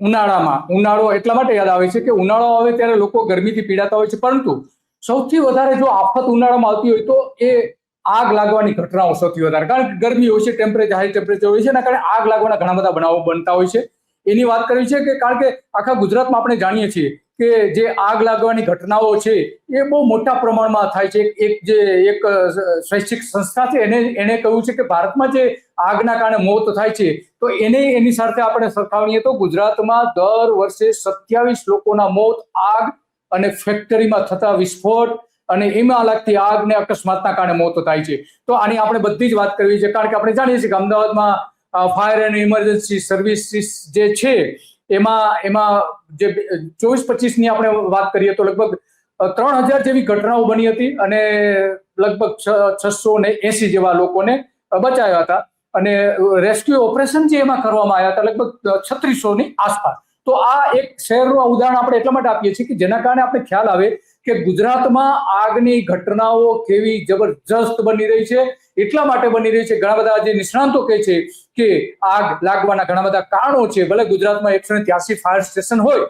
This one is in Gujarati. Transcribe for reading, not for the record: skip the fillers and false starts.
ઉનાળો એટલા માટે યાદ આવે છે કે ઉનાળો આવે ત્યારે લોકો ગરમીથી પીડાતા હોય છે, પરંતુ સૌથી વધારે જો આફત ઉનાળામાં આવતી હોય તો એ આગ લાગવાની ઘટનાઓ સૌથી વધારે, કારણ કે ગરમી હોય છે, ટેમ્પરેચર હાઈ ટેમ્પરેચર હોય છે, એના કારણે આગ લાગવાના ઘણા બધા બનાવો બનતા હોય છે. એની વાત કરવી છે કે કારણ કે આખા ગુજરાતમાં આપણે જાણીએ છીએ કે જે આગ લાગવાની ઘટનાઓ છે એ બહુ મોટા પ્રમાણમાં થાય છે. એક શૈક્ષિક સંસ્થા છે એને કહ્યું છે કે ભારતમાં જે આગના કારણે મોત થાય છે તો એની સાથે આપણે સરખાવીએ તો ગુજરાતમાં દર વર્ષે 27 લોકોના મોત આગ અને ફેક્ટરીમાં થતા વિસ્ફોટ અને એમાં લાગતી આગ ને અકસ્માતના કારણે મોત થાય છે. તો આની આપણે બધી જ વાત કરવી છે, કારણ કે આપણે જાણીએ છીએ કે અમદાવાદમાં ફાયર એન્ડ ઇમરજન્સી સર્વિસીસ જે છે એમાં જે 24-25 ની આપણે વાત કરીએ તો લગભગ 3000 જેવી ઘટનાઓ બની હતી અને લગભગ 680 જેવા લોકોને બચાવ્યા હતા. અને રેસ્ક્યુ ઓપરેશન જે એમાં કરવામાં આવ્યા હતા લગભગ 3600 ની આસપાસ. તો આ એક શહેરનું ઉદાહરણ આપણે એટલા માટે આપીએ છીએ કે જેના કારણે આપણે ખ્યાલ આવે કે ગુજરાતમાં આગની ઘટનાઓ કેવી જબરજસ્ત બની રહી છે. એટલા માટે બની રહી છે, ઘણા બધા જે નિષ્ણાંતો કહે છે કે આગ લાગવાના ઘણા બધા કારણો છે. ભલે ગુજરાતમાં 183 ફાયર સ્ટેશન હોય